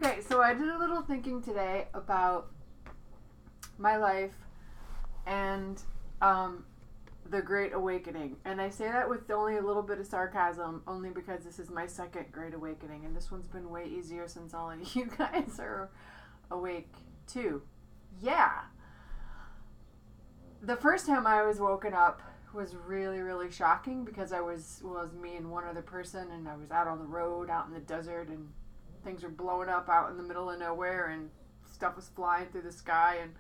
Okay, so I did a little thinking today about my life and the Great Awakening. And I say that with only a little bit of sarcasm, only because this is my second Great Awakening. And this one's been way easier since all of you guys are awake too. Yeah. The first time I was woken up was really, really shocking because I was me and one other person, and I was out on the road, out in the desert, and things were blowing up out in the middle of nowhere, and stuff was flying through the sky, and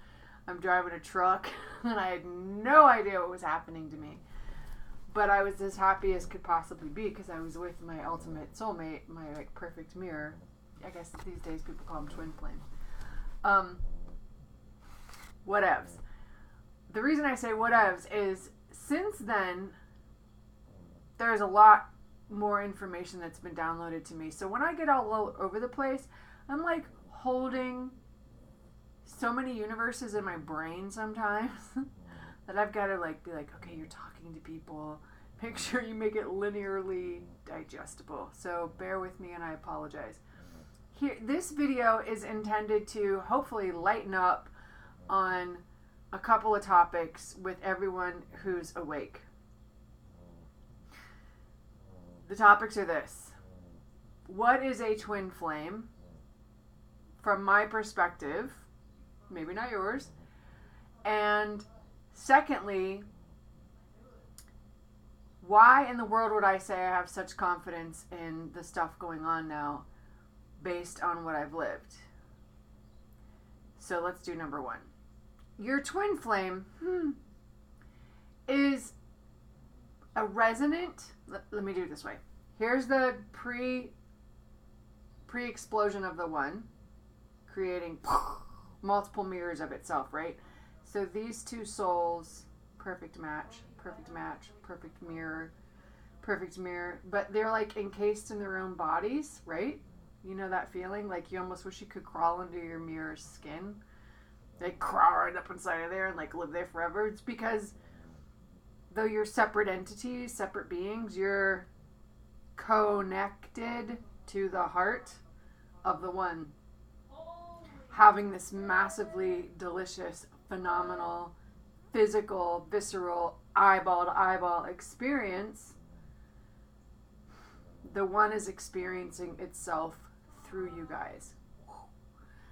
I'm driving a truck, and I had no idea what was happening to me. But I was as happy as could possibly be because I was with my ultimate soulmate, my perfect mirror. I guess these days people call them twin flame. Whatevs. The reason I say whatevs is since then, there's a lot more information that's been downloaded to me. So when I get all over the place, I'm like holding so many universes in my brain sometimes that I've got to be like, okay, you're talking to people. Make sure you make it linearly digestible. So bear with me and I apologize. This video is intended to hopefully lighten up on a couple of topics with everyone who's awake. The topics are this. What is a twin flame? From my perspective, maybe not yours. And secondly, why in the world would I say I have such confidence in the stuff going on now based on what I've lived? So let's do number one. Your twin flame is a resonant. Let me do it this way. Here's the pre-explosion of the one, creating multiple mirrors of itself, right? So these two souls, perfect match, perfect mirror, but they're like encased in their own bodies, right? You know that feeling? Like you almost wish you could crawl under your mirror's skin. They crawl right up inside of there and live there forever. It's because though you're separate entities, separate beings, you're connected to the heart of the one, having this massively delicious, phenomenal, physical, visceral, eyeball to eyeball experience. The one is experiencing itself through you guys.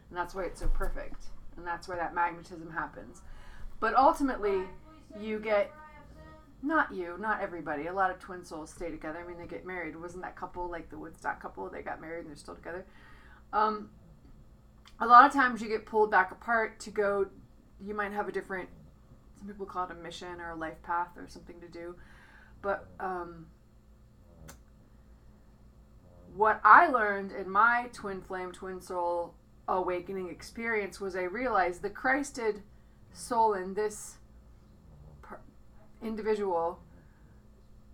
And that's why it's so perfect. And that's where that magnetism happens. But ultimately, you get, not everybody, a lot of twin souls stay together. I mean, they get married. Wasn't that couple, like the Woodstock couple, they got married and they're still together? A lot of times you get pulled back apart to go, you might have a different, some people call it a mission or a life path or something to do. But what I learned in my twin flame, twin soul awakening experience was I realized the Christed soul in this individual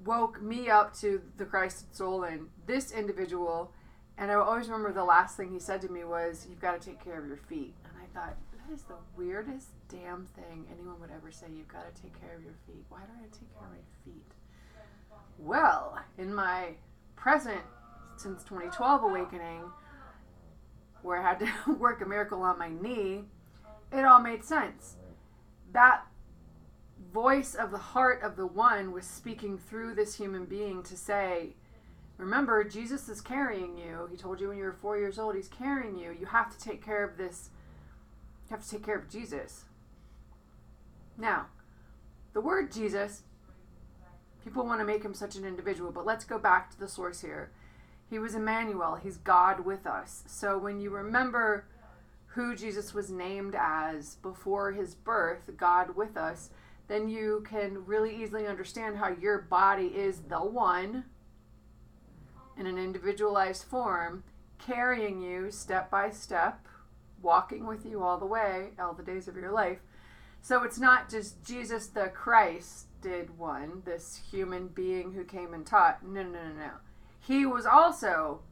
woke me up to the Christed soul in this individual, and I always remember the last thing he said to me was, you've got to take care of your feet. And I thought, that is the weirdest damn thing anyone would ever say. You've got to take care of your feet. Why do I take care of my feet? Well, in my present since 2012 awakening, where I had to work a miracle on my knee, it all made sense. That voice of the heart of the one was speaking through this human being to say, remember, Jesus is carrying you. He told you when you were 4 years old, he's carrying you. You have to take care of this. You have to take care of Jesus. Now, the word Jesus, people want to make him such an individual, but let's go back to the source here. He was Emmanuel. He's God with us. So when you remember who Jesus was named as before his birth, God with us, then you can really easily understand how your body is the one in an individualized form, carrying you step by step, walking with you all the way, all the days of your life. So it's not just Jesus the Christed one, this human being who came and taught. No. He was also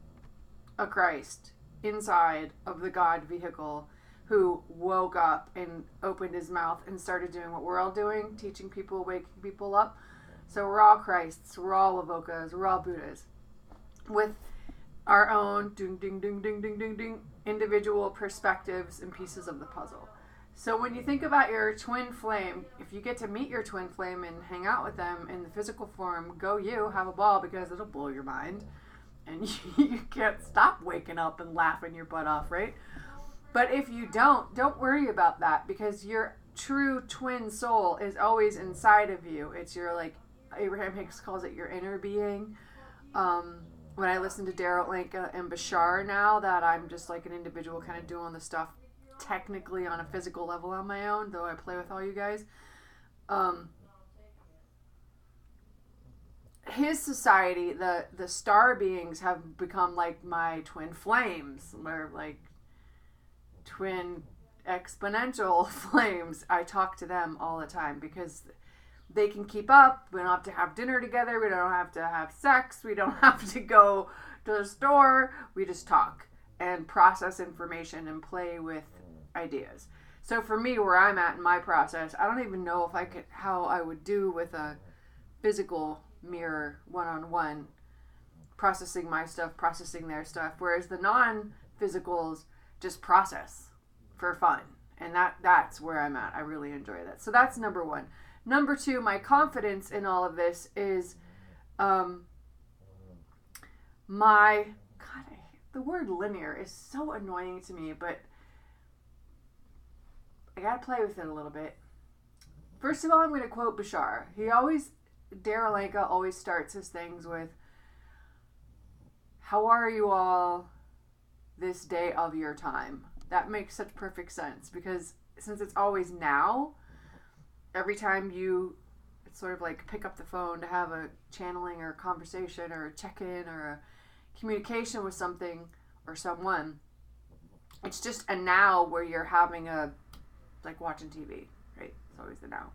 a Christ inside of the God vehicle who woke up and opened his mouth and started doing what we're all doing, teaching people, waking people up. So we're all Christs, we're all Avokas, we're all Buddhas. With our own ding ding ding ding ding ding ding individual perspectives and pieces of the puzzle. So when you think about your twin flame, if you get to meet your twin flame and hang out with them in the physical form, go you, have a ball, because it'll blow your mind. And you can't stop waking up and laughing your butt off, right? But if you don't worry about that, because your true twin soul is always inside of you. It's your, like, Abraham Hicks calls it your inner being. When I listen to Daryl Lanka and Bashar now, that I'm just like an individual kind of doing the stuff technically on a physical level on my own, though I play with all you guys. His society, the star beings have become like my twin flames. They're like twin exponential flames. I talk to them all the time because they can keep up. We don't have to have dinner together. We don't have to have sex. We don't have to go to the store. We just talk and process information and play with ideas. So for me, where I'm at in my process, I don't even know if how I would do with a physical mirror one-on-one, processing my stuff, processing their stuff. Whereas the non-physicals just process for fun. And that's where I'm at. I really enjoy that. So that's number one. Number two, my confidence in all of this is the word linear is so annoying to me, but I gotta play with it a little bit. First of all, I'm going to quote Bashar. Daryl Lanka always starts his things with, "How are you all this day of your time?" That makes such perfect sense, because since it's always now, every time it's sort of like pick up the phone to have a channeling or a conversation or a check-in or a communication with something or someone, it's just a now where you're having like watching TV, right? It's always the now.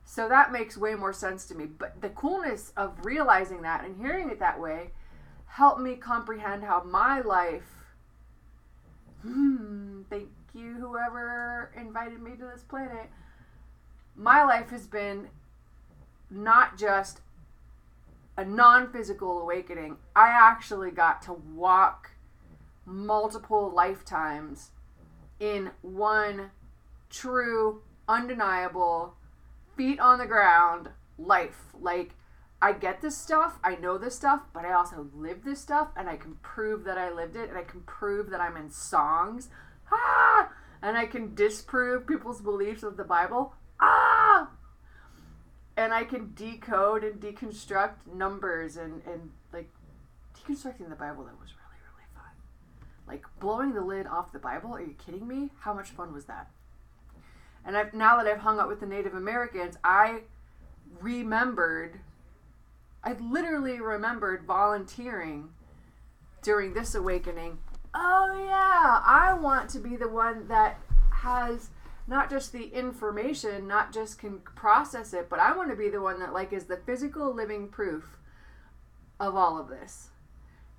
So that makes way more sense to me. But the coolness of realizing that and hearing it that way helped me comprehend how my life, thank you whoever invited me to this planet, my life has been not just a non-physical awakening. I actually got to walk multiple lifetimes in one true, undeniable, feet on the ground life. Like, I get this stuff, I know this stuff, but I also live this stuff, and I can prove that I lived it, and I can prove that I'm in songs, and I can disprove people's beliefs of the Bible, and I can decode and deconstruct numbers, and like, deconstructing the Bible, that was really, really fun. Like, blowing the lid off the Bible, are you kidding me? How much fun was that? And now that I've hung out with the Native Americans, I literally remembered volunteering during this awakening. Oh yeah, I want to be the one that has not just the information, not just can process it, but I want to be the one that, like, is the physical living proof of all of this.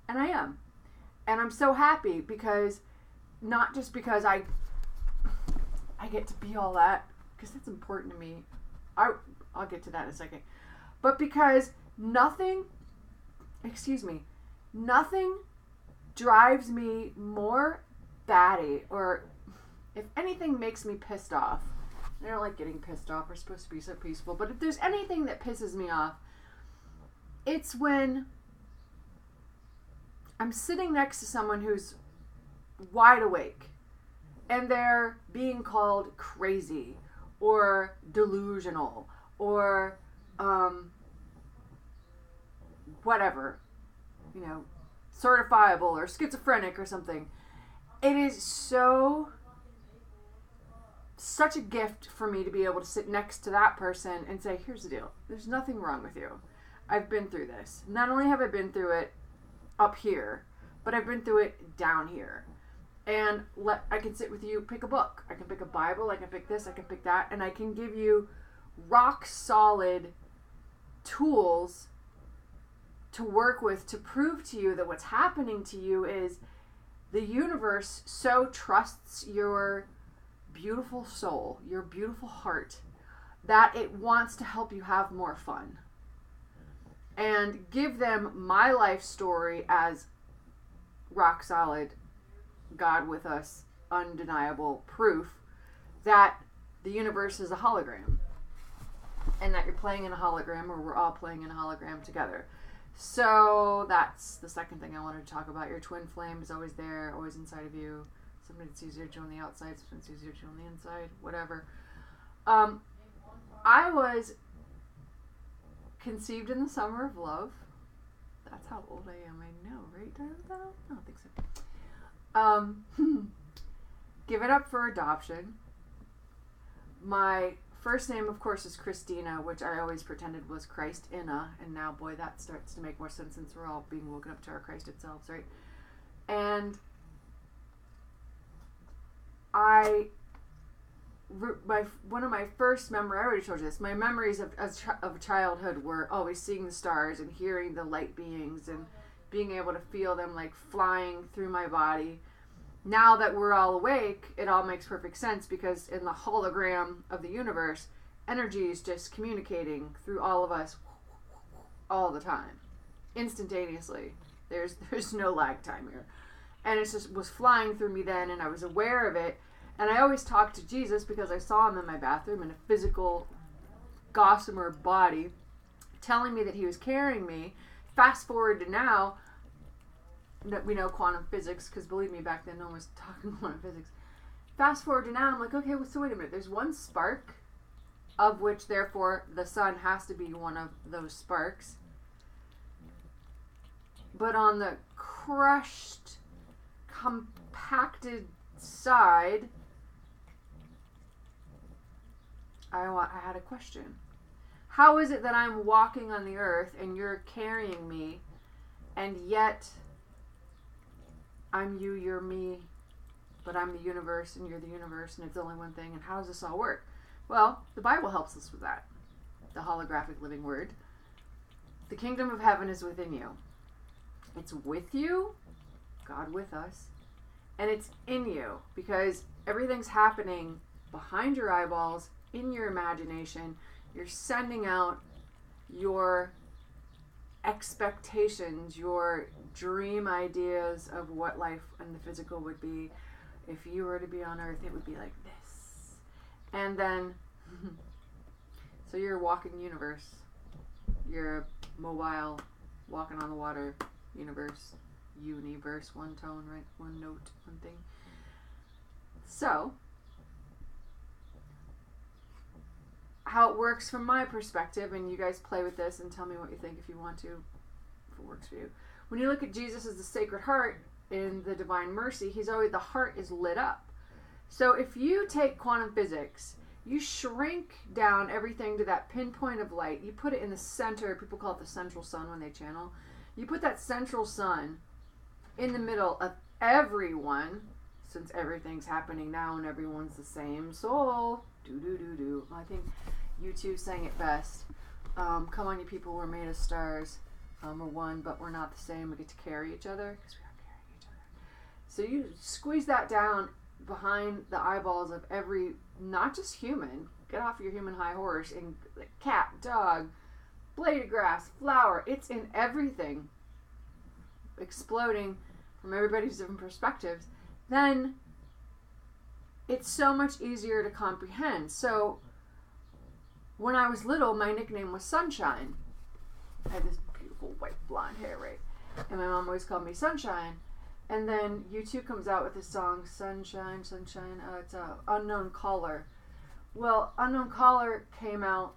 And I am. And I'm so happy, because not just because I get to be all that, because that's important to me. I'll get to that in a second. But because nothing drives me more batty, or if anything makes me pissed off. I don't like getting pissed off. We're supposed to be so peaceful. But if there's anything that pisses me off, it's when I'm sitting next to someone who's wide awake, and they're being called crazy or delusional or whatever, certifiable or schizophrenic or something. It is such a gift for me to be able to sit next to that person and say, here's the deal. There's nothing wrong with you. I've been through this. Not only have I been through it up here, but I've been through it down here. And I can sit with you, pick a book. I can pick a Bible, I can pick this, I can pick that, and I can give you rock solid tools to work with to prove to you that what's happening to you is the universe so trusts your beautiful soul, your beautiful heart, that it wants to help you have more fun. And give them my life story as rock solid God with us, undeniable proof that the universe is a hologram and that you're playing in a hologram, or we're all playing in a hologram together. So that's the second thing I wanted to talk about. Your twin flame is always there, always inside of you. Sometimes it's easier to do on the outside, sometimes it's easier to do on the inside, whatever. I was conceived in the summer of love. That's how old I am. I know, right? I don't think so. Given up for adoption. My first name, of course, is Christina, which I always pretended was Christina, and now, boy, that starts to make more sense since we're all being woken up to our Christed selves, right? And one of my first memories, I already told you this, my memories of childhood were always seeing the stars and hearing the light beings and being able to feel them like flying through my body. Now that we're all awake, it all makes perfect sense, because in the hologram of the universe, energy is just communicating through all of us all the time, instantaneously. There's no lag time here. And it just was flying through me then, and I was aware of it. And I always talked to Jesus because I saw him in my bathroom in a physical, gossamer body, telling me that he was carrying me. Fast forward to now, we know quantum physics, because believe me, back then no one was talking quantum physics. Fast forward to now, I'm like, okay, well, so wait a minute. There's one spark, of which, therefore, the sun has to be one of those sparks. But on the crushed, compacted side, I had a question. How is it that I'm walking on the earth and you're carrying me, and yet I'm you, you're me, but I'm the universe and you're the universe, and it's only one thing, and how does this all work? Well, the Bible helps us with that. The holographic living word. The kingdom of heaven is within you. It's with you, God with us, and it's in you, because everything's happening behind your eyeballs, in your imagination. You're sending out your expectations, your dream ideas of what life and the physical would be. If you were to be on earth, it would be like this. And then, so you're a walking universe. You're a mobile, walking on the water universe. Universe, one tone, right? One note, one thing. So, how it works from my perspective, and you guys play with this and tell me what you think if you want to, if it works for you. When you look at Jesus as the Sacred Heart in the Divine Mercy, he's always, the heart is lit up. So if you take quantum physics, you shrink down everything to that pinpoint of light, you put it in the center, people call it the central sun when they channel, you put that central sun in the middle of everyone, since everything's happening now and everyone's the same soul. I think you two sang it best. Come on, you people, we're made of stars. We're one, but we're not the same. We get to carry each other because we are carrying each other. So you squeeze that down behind the eyeballs of every, not just human. Get off your human high horse, and cat, dog, blade of grass, flower. It's in everything, exploding from everybody's different perspectives. Then it's so much easier to comprehend. So when I was little, my nickname was Sunshine. I had this beautiful white blonde hair, right? And my mom always called me Sunshine. And then U2 comes out with this song, Sunshine, Sunshine. It's Unknown Caller. Well, Unknown Caller came out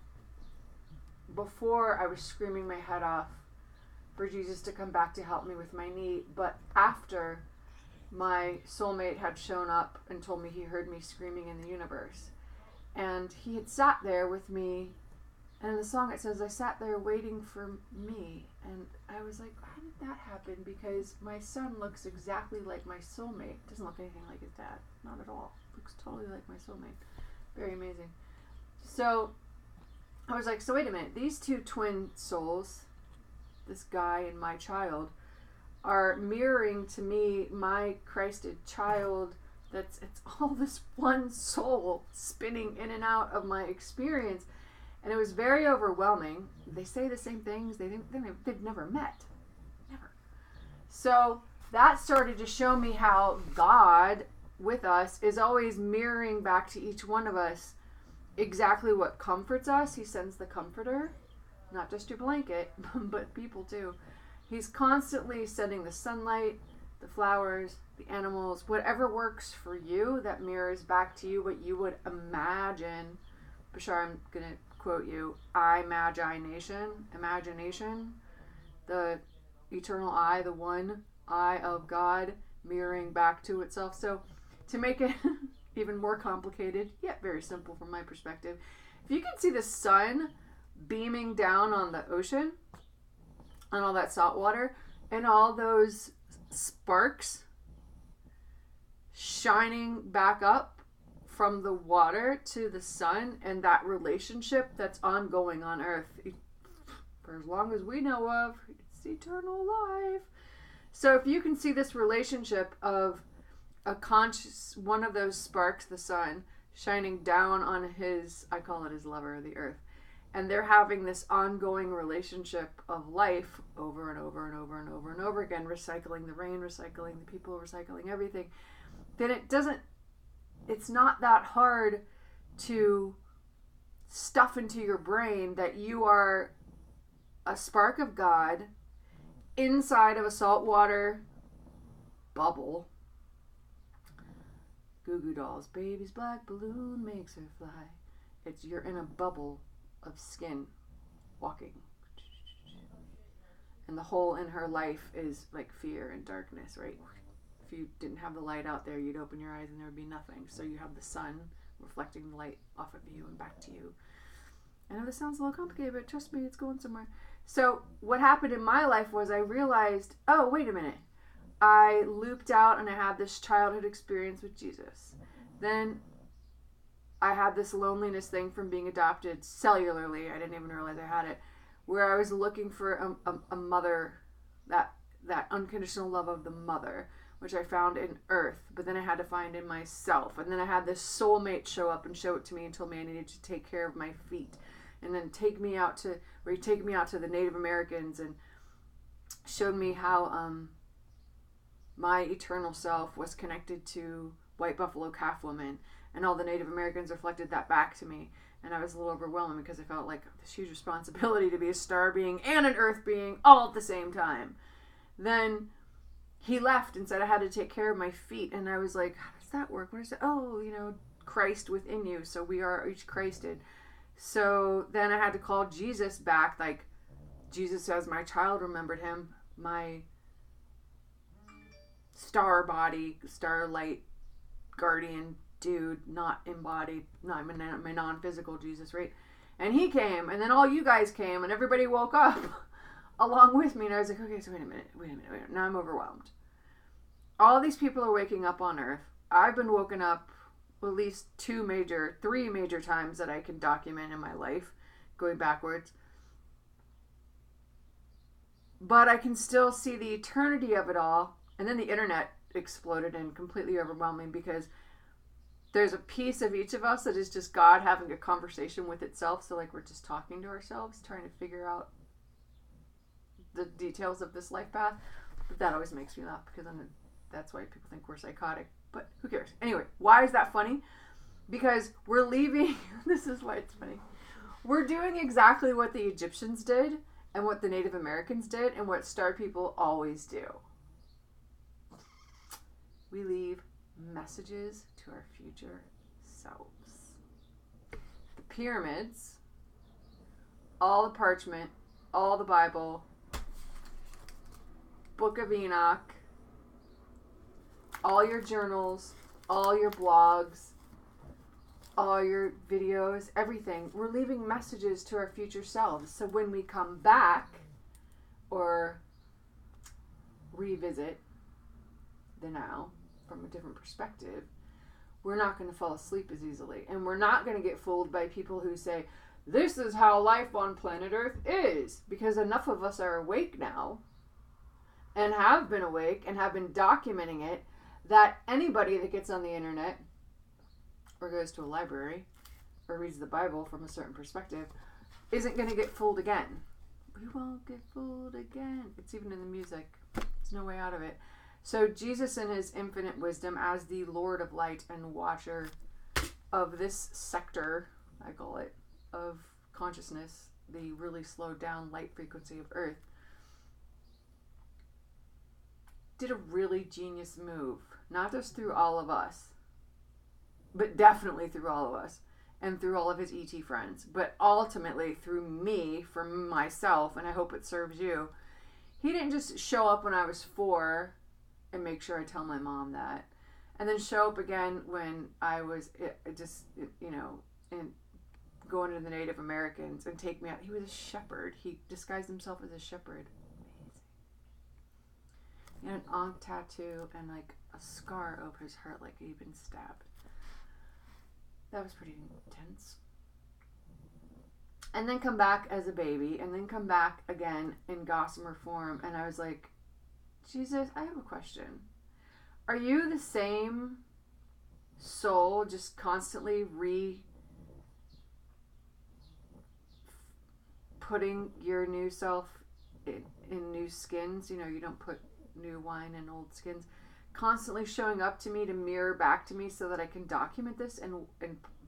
before I was screaming my head off for Jesus to come back to help me with my knee, but after my soulmate had shown up and told me he heard me screaming in the universe. And he had sat there with me, and in the song it says, I sat there waiting for me. And I was like, how did that happen? Because my son looks exactly like my soulmate. Doesn't look anything like his dad. Not at all. Looks totally like my soulmate. Very amazing. So I was like, so wait a minute. These two twin souls, this guy and my child, are mirroring to me my Christed child. It's all this one soul spinning in and out of my experience. And it was very overwhelming. They say the same things. They've never met. Never. So that started to show me how God with us is always mirroring back to each one of us exactly what comforts us. He sends the comforter, not just your blanket, but people too. He's constantly sending the sunlight, the flowers, the animals, whatever works for you that mirrors back to you what you would imagine. Bashar, I'm going to quote you, imagination, the eternal eye, the one eye of God mirroring back to itself. So to make it even more complicated, yet very simple from my perspective, if you can see the sun beaming down on the ocean, on all that salt water, and all those sparks shining back up from the water to the sun, and that relationship that's ongoing on earth for as long as we know of, it's eternal life. So if you can see this relationship of a conscious, one of those sparks, the sun, shining down on his, I call it his lover, the earth, and they're having this ongoing relationship of life over and over and over and over and over again, recycling the rain, recycling the people, recycling everything, then it's not that hard to stuff into your brain that you are a spark of God inside of a saltwater bubble. Goo Goo Dolls, baby's black balloon makes her fly. You're in a bubble of skin walking, and the hole in her life is like fear and darkness, right? If you didn't have the light out there, you'd open your eyes and there would be nothing. So you have the sun reflecting the light off of you and back to you. I know this sounds a little complicated, but trust me, it's going somewhere. So what happened in my life was I realized, oh, wait a minute. I looped out and I had this childhood experience with Jesus. Then I had this loneliness thing from being adopted cellularly. I didn't even realize I had it. Where I was looking for a mother, that unconditional love of the mother, which I found in earth, but then I had to find in myself. And then I had this soulmate show up and show it to me and told me I needed to take care of my feet. And then take me out to the Native Americans and showed me how my eternal self was connected to white buffalo calf woman, and all the Native Americans reflected that back to me. And I was a little overwhelmed because I felt like this huge responsibility to be a star being and an earth being all at the same time. Then he left and said I had to take care of my feet, and I was like, how does that work? What is it? Oh, Christ within you, so we are each Christed. So then I had to call Jesus back, like Jesus as my child remembered him, my star body, starlight guardian dude, not embodied, not my non-physical Jesus, right? And he came, and then all you guys came, and everybody woke up along with me, and I was like, okay, so wait a minute. Now I'm overwhelmed. All these people are waking up on Earth. I've been woken up at least 3 major times that I can document in my life, going backwards. But I can still see the eternity of it all. And then the internet exploded and completely overwhelmed me, because there's a piece of each of us that is just God having a conversation with itself. So like we're just talking to ourselves, trying to figure out the details of this life path. But that always makes me laugh, because that's why people think we're psychotic. But who cares? Anyway, why is that funny? Because we're leaving. This is why it's funny. We're doing exactly what the Egyptians did and what the Native Americans did and what star people always do. We leave messages to our future selves. The pyramids, all the parchment, all the Bible, Book of Enoch, all your journals, all your blogs, all your videos, everything. We're leaving messages to our future selves. So when we come back or revisit the now from a different perspective, we're not going to fall asleep as easily. And we're not going to get fooled by people who say, this is how life on planet Earth is. Because enough of us are awake now and have been awake and have been documenting it, that anybody that gets on the internet or goes to a library or reads the Bible from a certain perspective isn't going to get fooled again. We won't get fooled again. It's even in the music. There's no way out of it. So Jesus in his infinite wisdom as the Lord of light and watcher of this sector, I call it, of consciousness, the really slowed down light frequency of Earth, did a really genius move, not just through all of us, but definitely through all of us and through all of his ET friends, but ultimately through me, for myself, and I hope it serves you. He didn't just show up when I was 4 and make sure I tell my mom that, and then show up again when I was going to the Native Americans and take me out. He was a shepherd. He disguised himself as a shepherd. Amazing. He had an ankh tattoo and like a scar over his heart, like he'd been stabbed. That was pretty intense. And then come back as a baby, and then come back again in gossamer form, and I was like, Jesus, I have a question. Are you the same soul, just constantly putting your new self in new skins? You know, you don't put new wine in old skins. Constantly showing up to me to mirror back to me so that I can document this and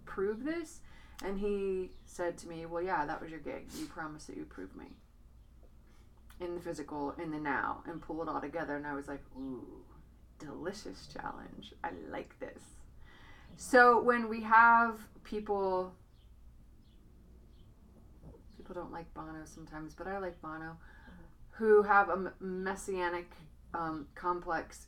prove this? And he said to me, well, yeah, that was your gig. You promised that you'd prove me in the physical, in the now, and pull it all together. And I was like, ooh, delicious challenge. I like this. So when we have people don't like Bono sometimes, but I like Bono, who have a messianic complex,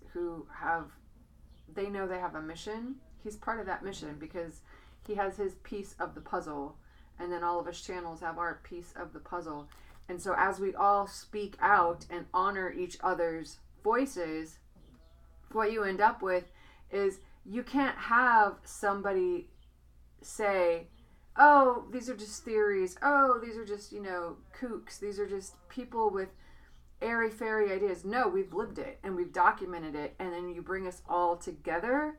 they know they have a mission. He's part of that mission because he has his piece of the puzzle, and then all of us channels have our piece of the puzzle. And so as we all speak out and honor each other's voices, what you end up with is you can't have somebody say, oh, these are just theories. Oh, these are just, kooks. These are just people with airy-fairy ideas. No, we've lived it and we've documented it. And then you bring us all together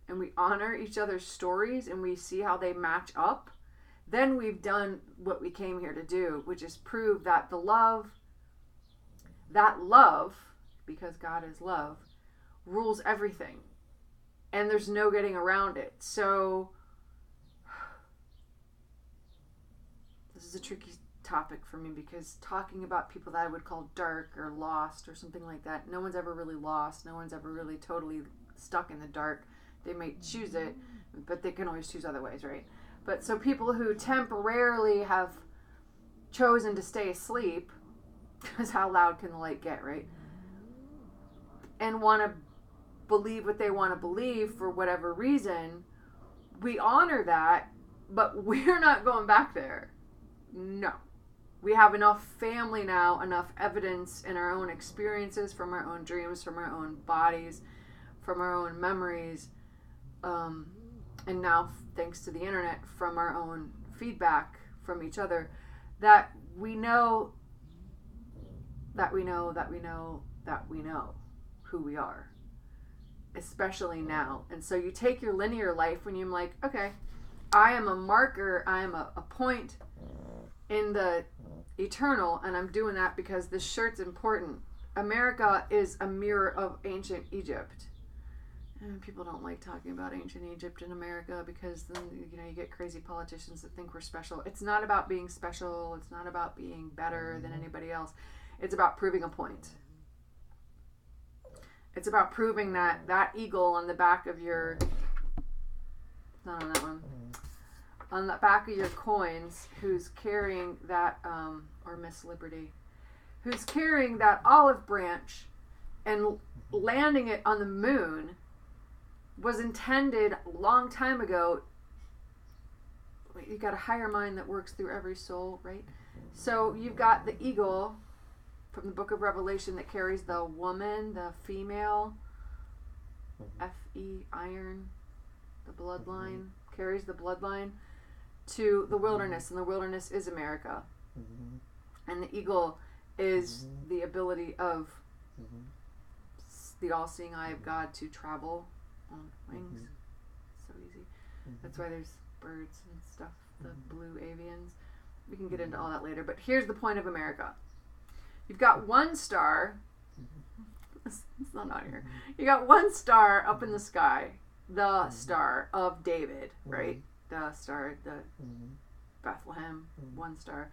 and we honor each other's stories and we see how they match up. Then we've done what we came here to do, which is prove that that love, because God is love, rules everything. And there's no getting around it. So this is a tricky topic for me because talking about people that I would call dark or lost or something like that, no one's ever really lost. No one's ever really totally stuck in the dark. They may choose it, but they can always choose other ways, right? But so people who temporarily have chosen to stay asleep, because how loud can the light get, right? And want to believe what they want to believe for whatever reason, we honor that, but we're not going back there. No. We have enough family now, enough evidence in our own experiences, from our own dreams, from our own bodies, from our own memories, and now, thanks to the internet, from our own feedback from each other, that we know who we are, especially now. And so you take your linear life when you're like, okay, I am a marker, I am a point in the eternal, and I'm doing that because this shirt's important. America is a mirror of ancient Egypt. And people don't like talking about ancient Egypt in America because then you get crazy politicians that think we're special. It's not about being special. It's not about being better than anybody else. It's about proving a point. It's about proving that eagle on the back of your, not on that one, on the back of your coins, who's carrying that, or Miss Liberty, who's carrying that olive branch and landing it on the moon, was intended a long time ago. You got a higher mind that works through every soul, right? So you've got the eagle from the book of Revelation that carries the woman, the female, F-E, iron, the bloodline, carries the bloodline to the wilderness, and the wilderness is America. And the eagle is the ability of the all-seeing eye of God to travel on wings. So easy. That's why there's birds and stuff, the blue avians. We can get into all that later, but here's the point of America. You've got one star, It's not on here. You got one star up in the sky, the star of David, right? The star, the Bethlehem, one star,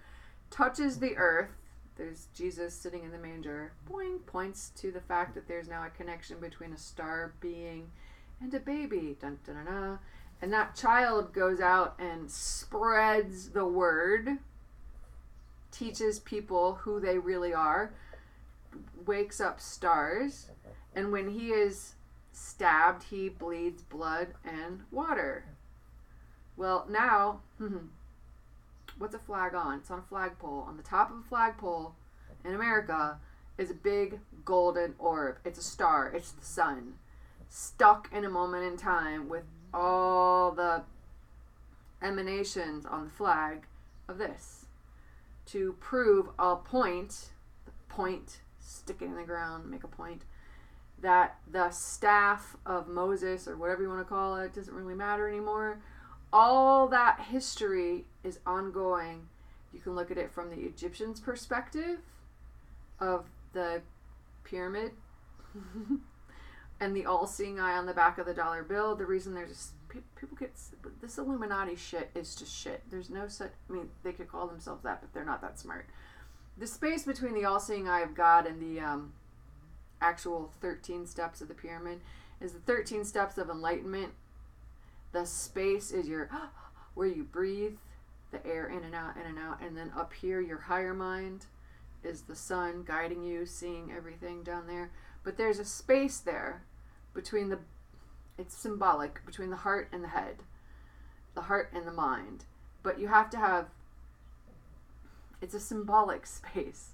touches the earth. There's Jesus sitting in the manger. Boing, points to the fact that there's now a connection between a star being and a baby. Dun, dun, dun, dun. And that child goes out and spreads the word, teaches people who they really are, wakes up stars, and when he is stabbed, he bleeds blood and water. Well, now, what's a flag on? It's on a flagpole. On the top of a flagpole in America is a big golden orb. It's a star. It's the sun. Stuck in a moment in time with all the emanations on the flag of this. To prove a point, stick it in the ground, make a point, that the staff of Moses, or whatever you want to call it, doesn't really matter anymore. All that history is ongoing. You can look at it from the Egyptians' perspective of the pyramid and the all-seeing eye on the back of the dollar bill. The reason there's people get this Illuminati shit is just shit. There's no such, I mean, they could call themselves that, but they're not that smart. The space between the all-seeing eye of God and the actual 13 steps of the pyramid is the 13 steps of enlightenment. The space is your where you breathe the air in and out, and then up here your higher mind is the sun guiding you, seeing everything down there. But there's a space there between it's symbolic, between the heart and the head, the heart and the mind. But you have to have, it's a symbolic space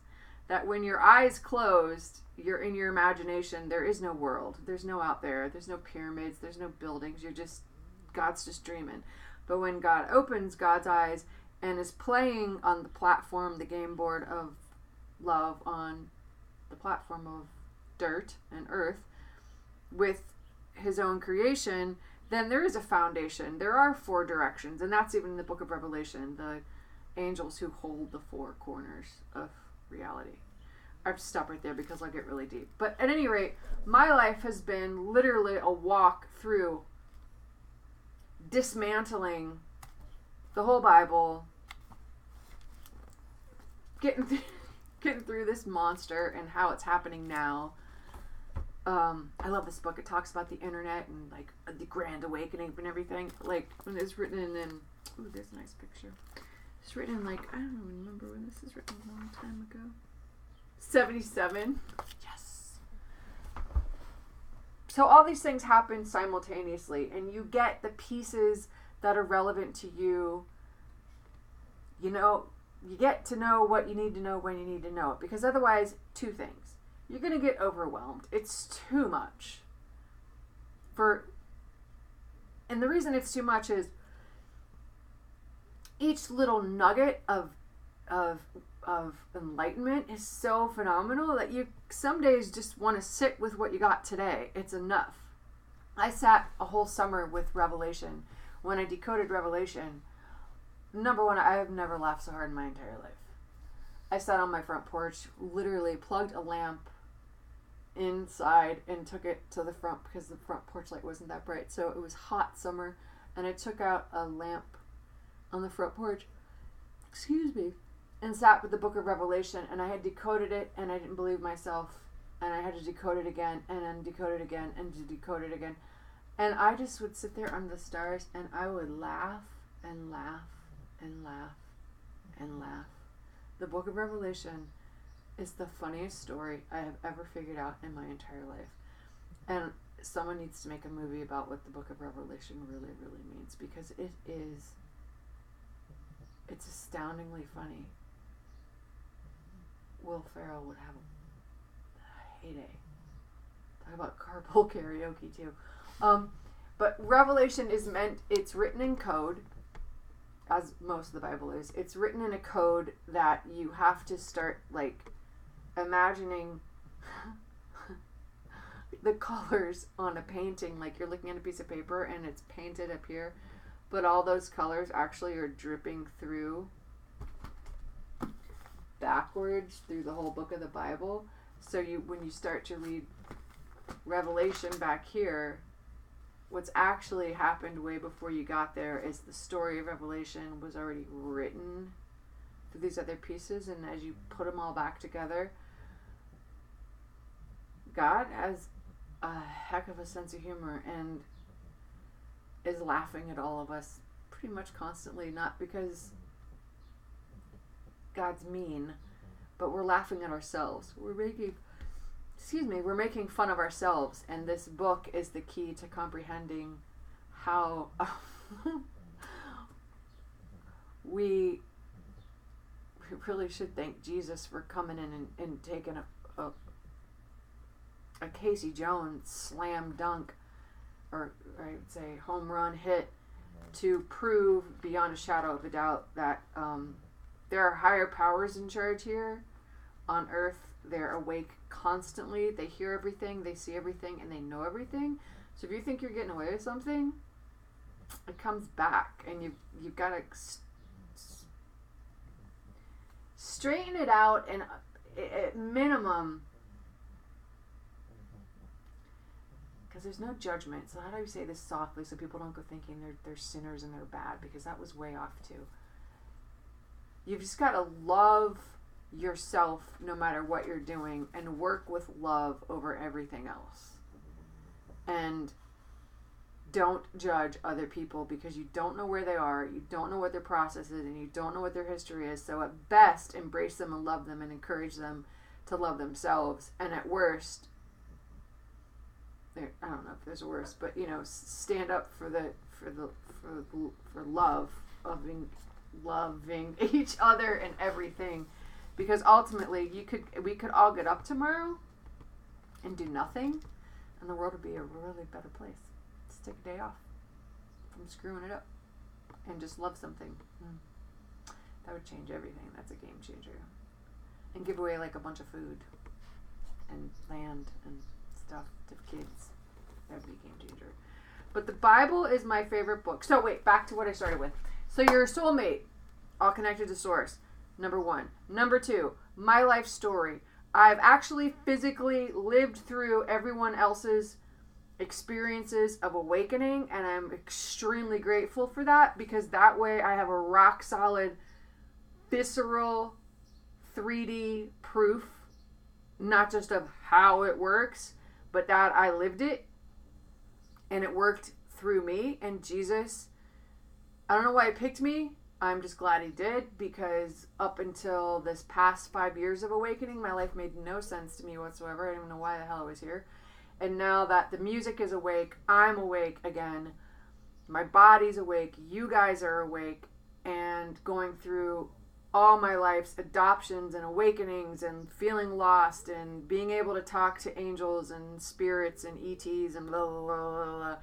that when your eyes closed, you're in your imagination. There is no world. There's no out there. There's no pyramids. There's no buildings. God's just dreaming. But when God opens God's eyes and is playing on the platform, the game board of love on the platform of dirt and earth with his own creation, then there is a foundation. There are 4 directions, and that's even in the book of Revelation, the angels who hold the 4 corners of reality. I have to stop right there because I'll get really deep. But at any rate, my life has been literally a walk through dismantling the whole Bible, getting through this monster and how it's happening now. I love this book. It talks about the internet and like the Grand Awakening and everything. Like when it's written in, ooh, there's a nice picture. It's written in like, I don't remember when this is written, a long time ago. 77. Yes. So all these things happen simultaneously, and you get the pieces that are relevant to you. You know, you get to know what you need to know when you need to know it, because otherwise, 2 things. You're going to get overwhelmed. It's too much. And the reason it's too much is each little nugget of enlightenment is so phenomenal that you some days just want to sit with what you got today. It's enough. I sat a whole summer with Revelation. When I decoded Revelation, number one, I have never laughed so hard in my entire life. I sat on my front porch, literally plugged a lamp inside and took it to the front because the front porch light wasn't that bright. So it was hot summer, and I took out a lamp on the front porch, and sat with the book of Revelation, and I had decoded it, and I didn't believe myself, and I had to decode it again, and then decode it again, and to decode it again. And I just would sit there under the stars, and I would laugh and laugh and laugh and laugh. The book of Revelation is the funniest story I have ever figured out in my entire life. And someone needs to make a movie about what the book of Revelation really, really means, because it's astoundingly funny. Will Ferrell would have a heyday. Talk about carpool karaoke too. But Revelation it's written in code, as most of the Bible is. It's written in a code that you have to start like imagining the colors on a painting, like you're looking at a piece of paper and it's painted up here, but all those colors actually are dripping through backwards through the whole book of the Bible. So when you start to read Revelation back here, what's actually happened way before you got there is the story of Revelation was already written through these other pieces, and as you put them all back together, God has a heck of a sense of humor and is laughing at all of us pretty much constantly, not because God's mean, but we're laughing at ourselves. We're making fun of ourselves, and this book is the key to comprehending how we really should thank Jesus for coming in and taking a Casey Jones slam dunk, or I would say home run hit, to prove beyond a shadow of a doubt that there are higher powers in charge here on earth. They're awake constantly. They hear everything, they see everything, and they know everything. So if you think you're getting away with something, it comes back, and you've got to straighten it out, and at minimum, because there's no judgment. So how do I say this softly so people don't go thinking they're sinners and they're bad, because that was way off too. You've just got to love yourself no matter what you're doing, and work with love over everything else. And don't judge other people, because you don't know where they are, you don't know what their process is, and you don't know what their history is. So at best, embrace them and love them and encourage them to love themselves. And at worst, I don't know if there's a worst, but stand up for love, loving each other and everything. Because ultimately, we could all get up tomorrow and do nothing, and the world would be a really better place. Just take a day off from screwing it up and just love something. That would change everything. That's a game changer. And give away like a bunch of food and land and stuff to kids. That would be a game changer. But the Bible is my favorite book. So wait, back to what I started with. So you're a soulmate, all connected to source. Number 1. Number 2, my life story. I've actually physically lived through everyone else's experiences of awakening, and I'm extremely grateful for that, because that way I have a rock solid, visceral, 3D proof, not just of how it works, but that I lived it, and it worked through me. And Jesus, I don't know why he picked me. I'm just glad he did, because up until this past 5 years of awakening, my life made no sense to me whatsoever. I didn't even know why the hell I was here. And now that the music is awake, I'm awake again. My body's awake. You guys are awake. And going through all my life's adoptions and awakenings and feeling lost and being able to talk to angels and spirits and ETs and blah, blah, blah, blah, blah,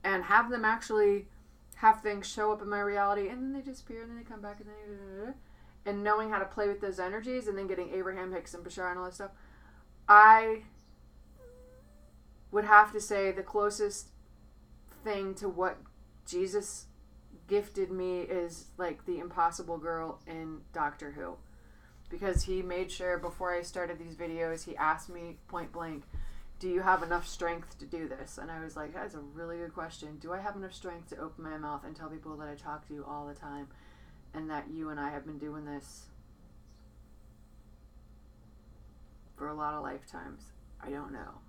and have them actually have things show up in my reality, and then they disappear, and then they come back, and then and knowing how to play with those energies, and then getting Abraham Hicks and Bashar and all that stuff, I would have to say the closest thing to what Jesus gifted me is like the impossible girl in Doctor Who, because he made sure before I started these videos, he asked me point blank, do you have enough strength to do this? And I was like, that's a really good question. Do I have enough strength to open my mouth and tell people that I talk to you all the time, and that you and I have been doing this for a lot of lifetimes? I don't know.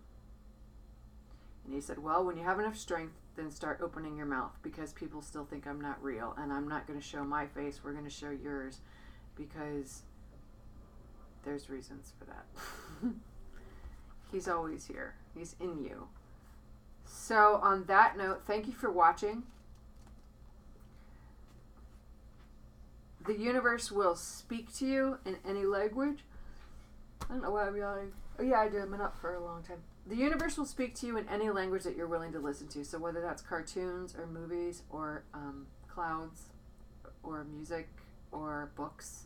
And he said, well, when you have enough strength, then start opening your mouth, because people still think I'm not real, and I'm not going to show my face. We're going to show yours, because there's reasons for that. He's always here. He's in you. So on that note, thank you for watching. The universe will speak to you in any language. I don't know why I'm yawning. Oh yeah, I did. I've been up for a long time. The universe will speak to you in any language that you're willing to listen to. So whether that's cartoons or movies or clouds or music or books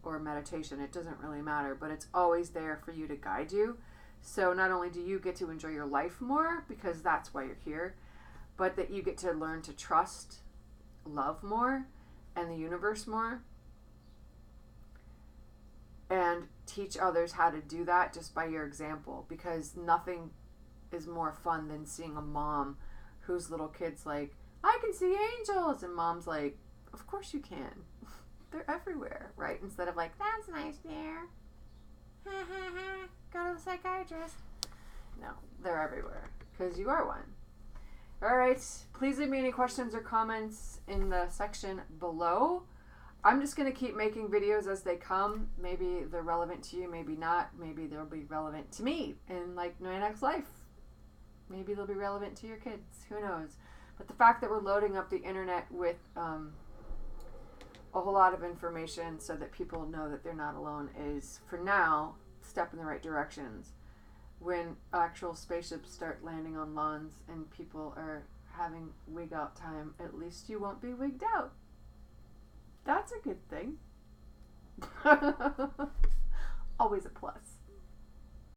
or meditation, it doesn't really matter. But it's always there for you to guide you. So not only do you get to enjoy your life more, because that's why you're here, but that you get to learn to trust, love more, and the universe more, and teach others how to do that just by your example, because nothing is more fun than seeing a mom whose little kid's like, I can see angels, and mom's like, of course you can. They're everywhere, right? Instead of like, that's nice there. Go to the psychiatrist. No, they're everywhere because you are one. All right, please leave me any questions or comments in the section below. I'm just going to keep making videos as they come. Maybe they're relevant to you, maybe not. Maybe they'll be relevant to me in like my next life. Maybe they'll be relevant to your kids. Who knows? But the fact that we're loading up the internet with a whole lot of information so that people know that they're not alone is, for now, a step in the right directions. When actual spaceships start landing on lawns and people are having wig out time, at least you won't be wigged out. That's a good thing. Always a plus.